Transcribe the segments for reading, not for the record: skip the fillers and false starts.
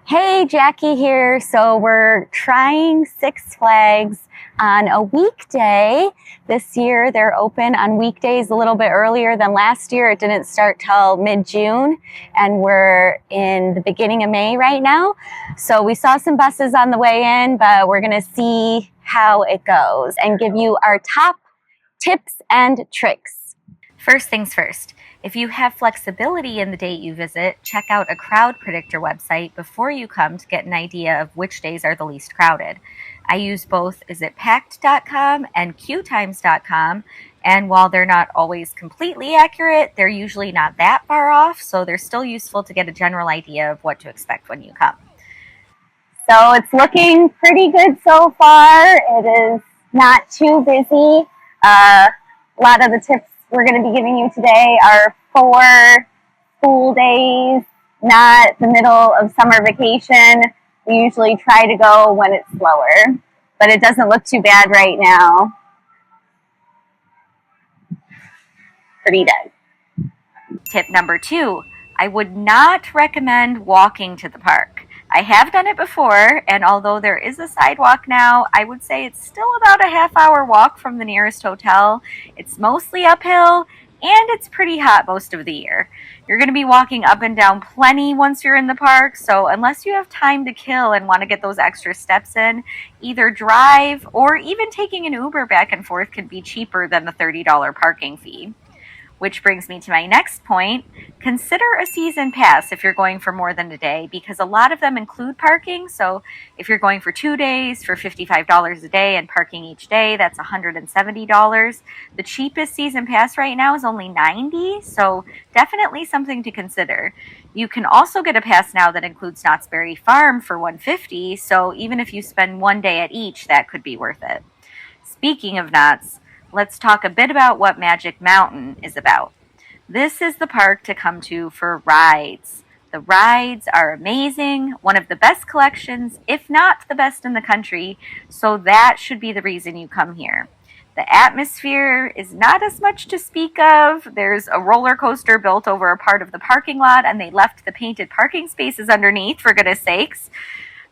Hey, Jacqui here. So we're trying Six Flags on a weekday. This year they're open on weekdays a little bit earlier than last year. It didn't start till mid-June and we're in the beginning of May right now. So we saw some buses on the way in, but we're going to see how it goes and give you our top tips and tricks. First things first, if you have flexibility in the date you visit, check out a crowd predictor website before you come to get an idea of which days are the least crowded. I use both isitpacked.com and qtimes.com, and while they're not always completely accurate, they're usually not that far off, so they're still useful to get a general idea of what to expect when you come. So it's looking pretty good so far. It is not too busy. A lot of the tips we're going to be giving you today are for school days, not the middle of summer vacation. We usually try to go when it's slower, but it doesn't look too bad right now. Pretty dead. Tip number 2, I would not recommend walking to the park. I have done it before, and although there is a sidewalk now, I would say it's still about a half-hour walk from the nearest hotel. It's mostly uphill, and it's pretty hot most of the year. You're going to be walking up and down plenty once you're in the park, so unless you have time to kill and want to get those extra steps in, either drive or even taking an Uber back and forth can be cheaper than the $30 parking fee. Which brings me to my next point. Consider a season pass if you're going for more than a day, because a lot of them include parking. So if you're going for 2 days for $55 a day and parking each day, that's $170. The cheapest season pass right now is only $90, so definitely something to consider. You can also get a pass now that includes Knott's Berry Farm for $150, so even if you spend 1 day at each, that could be worth it. Speaking of Knott's, let's talk a bit about what Magic Mountain is about. This is the park to come to for rides. The rides are amazing, one of the best collections, if not the best in the country, so that should be the reason you come here. The atmosphere is not as much to speak of. There's a roller coaster built over a part of the parking lot, and they left the painted parking spaces underneath, for goodness sakes.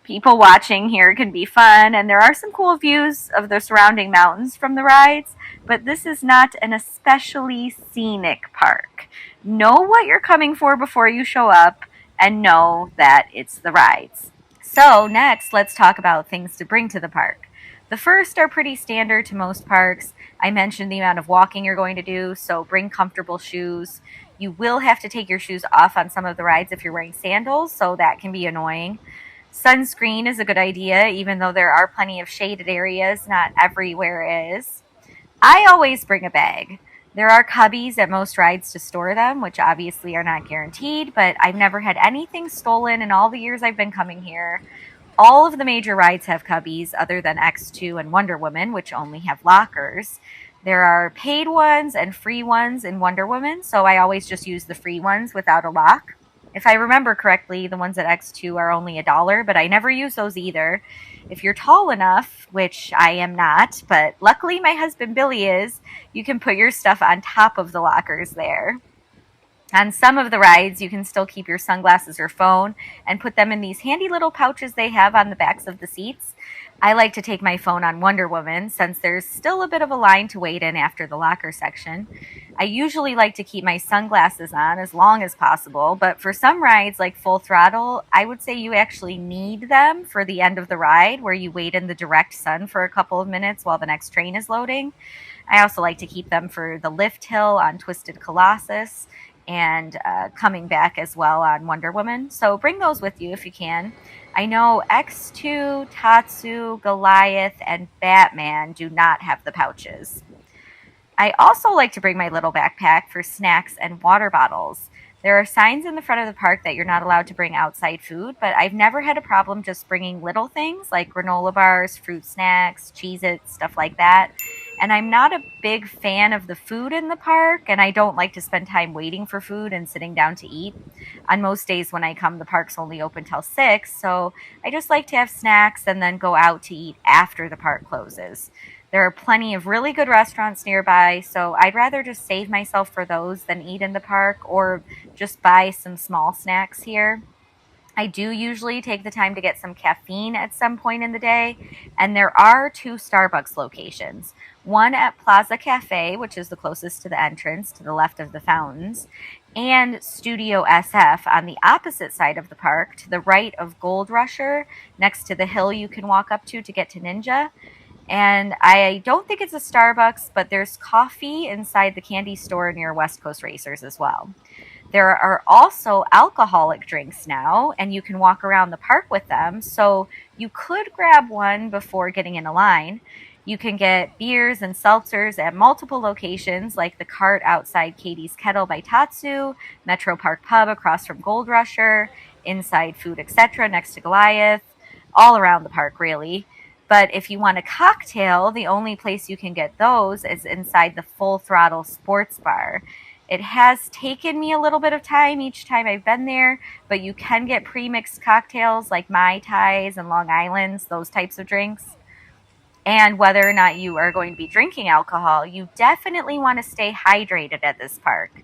People watching here can be fun, and there are some cool views of the surrounding mountains from the rides, but this is not an especially scenic park. Know what you're coming for before you show up, and know that it's the rides. So next, let's talk about things to bring to the park. The first are pretty standard to most parks. I mentioned the amount of walking you're going to do, so bring comfortable shoes. You will have to take your shoes off on some of the rides if you're wearing sandals, so that can be annoying. Sunscreen is a good idea, even though there are plenty of shaded areas, not everywhere is. I always bring a bag. There are cubbies at most rides to store them, which obviously are not guaranteed, but I've never had anything stolen in all the years I've been coming here. All of the major rides have cubbies, other than X2 and Wonder Woman, which only have lockers. There are paid ones and free ones in Wonder Woman, so I always just use the free ones without a lock. If I remember correctly, the ones at X2 are only $1, but I never use those either. If you're tall enough, which I am not, but luckily my husband Billy is, you can put your stuff on top of the lockers there. On some of the rides, you can still keep your sunglasses or phone and put them in these handy little pouches they have on the backs of the seats. I like to take my phone on Wonder Woman since there's still a bit of a line to wait in after the locker section. I usually like to keep my sunglasses on as long as possible, but for some rides like Full Throttle, I would say you actually need them for the end of the ride where you wait in the direct sun for a couple of minutes while the next train is loading. I also like to keep them for the lift hill on Twisted Colossus and coming back as well on Wonder Woman. So bring those with you if you can. I know X2, Tatsu, Goliath, and Batman do not have the pouches. I also like to bring my little backpack for snacks and water bottles. There are signs in the front of the park that you're not allowed to bring outside food, but I've never had a problem just bringing little things like granola bars, fruit snacks, Cheez-Its, stuff like that. And I'm not a big fan of the food in the park, and I don't like to spend time waiting for food and sitting down to eat. On most days when I come, the park's only open till 6, so I just like to have snacks and then go out to eat after the park closes. There are plenty of really good restaurants nearby, so I'd rather just save myself for those than eat in the park or just buy some small snacks here. I do usually take the time to get some caffeine at some point in the day, and there are 2 Starbucks locations. One at Plaza Cafe, which is the closest to the entrance to the left of the fountains, and Studio SF on the opposite side of the park to the right of Gold Rusher, next to the hill you can walk up to get to Ninja. And I don't think it's a Starbucks, but there's coffee inside the candy store near West Coast Racers as well. There are also alcoholic drinks now, and you can walk around the park with them. So you could grab one before getting in a line. You can get beers and seltzers at multiple locations, like the cart outside Katie's Kettle by Tatsu, Metro Park Pub across from Gold Rusher, Inside Food Etc. next to Goliath, all around the park, really. But if you want a cocktail, the only place you can get those is inside the Full Throttle Sports Bar. It has taken me a little bit of time each time I've been there, but you can get pre-mixed cocktails like Mai Tais and Long Islands, those types of drinks. And whether or not you are going to be drinking alcohol, you definitely want to stay hydrated at this park.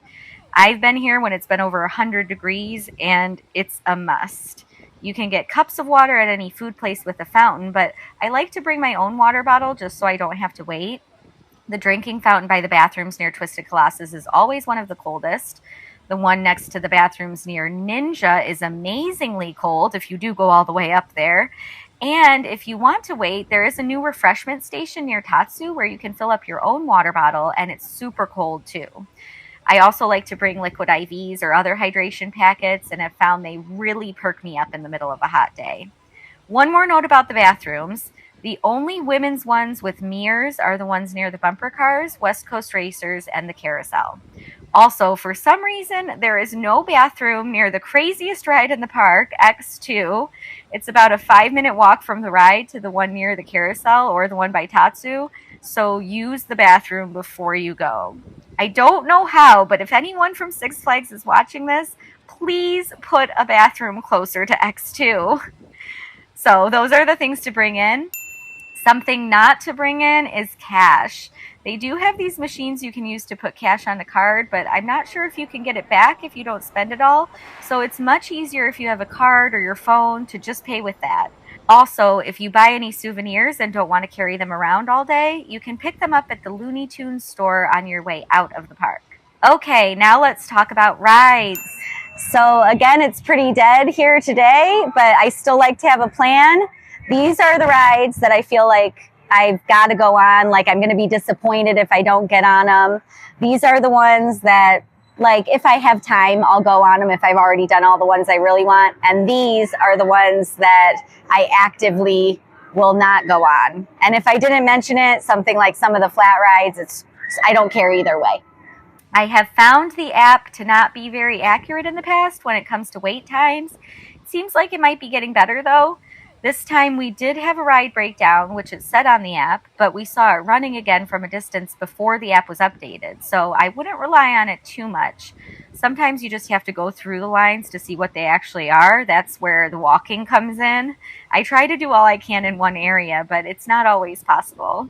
I've been here when it's been over 100 degrees, and it's a must. You can get cups of water at any food place with a fountain, but I like to bring my own water bottle just so I don't have to wait. The drinking fountain by the bathrooms near Twisted Colossus is always one of the coldest. The one next to the bathrooms near Ninja is amazingly cold if you do go all the way up there. And if you want to wait, there is a new refreshment station near Tatsu where you can fill up your own water bottle, and it's super cold too. I also like to bring liquid IVs or other hydration packets, and have found they really perk me up in the middle of a hot day. One more note about the bathrooms. The only women's ones with mirrors are the ones near the bumper cars, West Coast Racers, and the Carousel. Also, for some reason, there is no bathroom near the craziest ride in the park, X2. It's about a 5-minute walk from the ride to the one near the Carousel or the one by Tatsu, so use the bathroom before you go. I don't know how, but if anyone from Six Flags is watching this, please put a bathroom closer to X2. So those are the things to bring in. Something not to bring in is cash. They do have these machines you can use to put cash on a card, but I'm not sure if you can get it back if you don't spend it all. So it's much easier if you have a card or your phone to just pay with that. Also, if you buy any souvenirs and don't want to carry them around all day, you can pick them up at the Looney Tunes store on your way out of the park. Okay, now let's talk about rides. So again, it's pretty dead here today, but I still like to have a plan. These are the rides that I feel like I've got to go on. Like, I'm going to be disappointed if I don't get on them. These are the ones that, like, if I have time, I'll go on them if I've already done all the ones I really want. And these are the ones that I actively will not go on. And if I didn't mention it, something like some of the flat rides, I don't care either way. I have found the app to not be very accurate in the past when it comes to wait times. It seems like it might be getting better though. This time we did have a ride breakdown, which it said on the app, but we saw it running again from a distance before the app was updated, so I wouldn't rely on it too much. Sometimes you just have to go through the lines to see what they actually are. That's where the walking comes in. I try to do all I can in one area, but it's not always possible.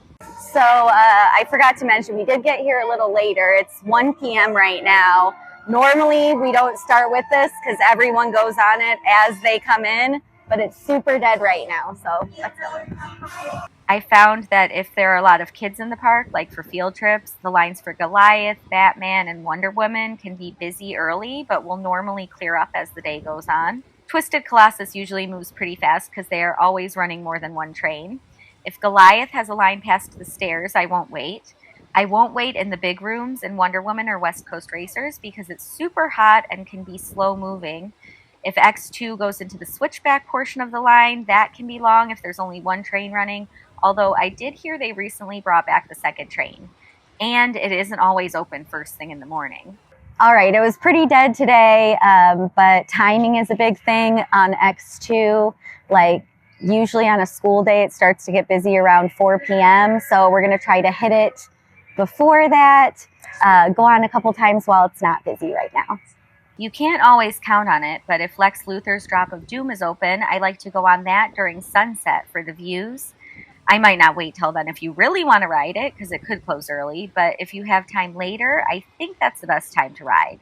So I forgot to mention, we did get here a little later. It's 1 p.m. right now. Normally we don't start with this because everyone goes on it as they come in. But it's super dead right now, so let's go. I found that if there are a lot of kids in the park, like for field trips, the lines for Goliath, Batman, and Wonder Woman can be busy early, but will normally clear up as the day goes on. Twisted Colossus usually moves pretty fast because they are always running more than one train. If Goliath has a line past the stairs, I won't wait. I won't wait in the big rooms in Wonder Woman or West Coast Racers because it's super hot and can be slow moving. If X2 goes into the switchback portion of the line, that can be long if there's only one train running, although I did hear they recently brought back the second train. And it isn't always open first thing in the morning. All right, it was pretty dead today, but timing is a big thing on X2. Like, usually on a school day, it starts to get busy around 4 p.m., so we're going to try to hit it before that, go on a couple times while it's not busy right now. You can't always count on it, but if Lex Luthor's Drop of Doom is open, I like to go on that during sunset for the views. I might not wait till then if you really want to ride it, because it could close early, but if you have time later, I think that's the best time to ride.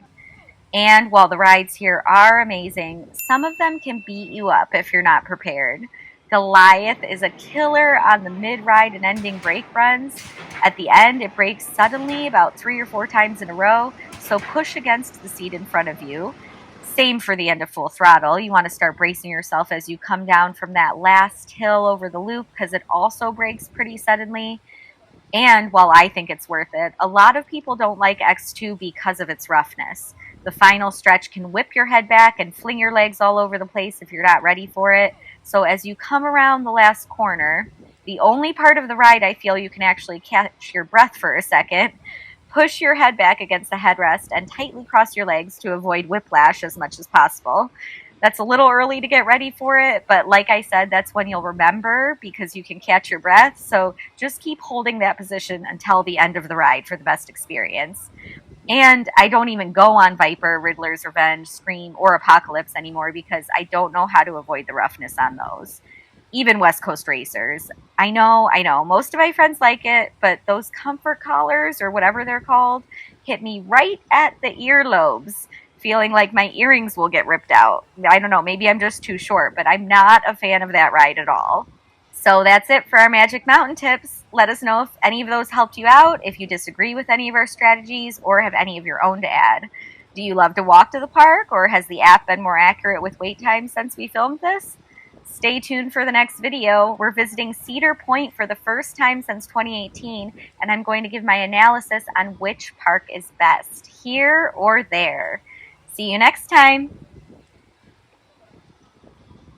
And while the rides here are amazing, some of them can beat you up if you're not prepared. Goliath is a killer on the mid-ride and ending brake runs. At the end, it brakes suddenly about 3 or 4 times in a row, so push against the seat in front of you. Same for the end of Full Throttle. You want to start bracing yourself as you come down from that last hill over the loop because it also brakes pretty suddenly. And while I think it's worth it, a lot of people don't like X2 because of its roughness. The final stretch can whip your head back and fling your legs all over the place if you're not ready for it. So as you come around the last corner, the only part of the ride I feel you can actually catch your breath for a second, push your head back against the headrest and tightly cross your legs to avoid whiplash as much as possible. That's a little early to get ready for it, but like I said, that's when you'll remember because you can catch your breath. So just keep holding that position until the end of the ride for the best experience. And I don't even go on Viper, Riddler's Revenge, Scream, or Apocalypse anymore because I don't know how to avoid the roughness on those. Even West Coast Racers. I know, most of my friends like it, but those comfort collars, or whatever they're called, hit me right at the earlobes, feeling like my earrings will get ripped out. I don't know, maybe I'm just too short, but I'm not a fan of that ride at all. So that's it for our Magic Mountain tips. Let us know if any of those helped you out, if you disagree with any of our strategies, or have any of your own to add. Do you love to walk to the park, or has the app been more accurate with wait times since we filmed this? Stay tuned for the next video. We're visiting Cedar Point for the first time since 2018, and I'm going to give my analysis on which park is best, here or there. See you next time.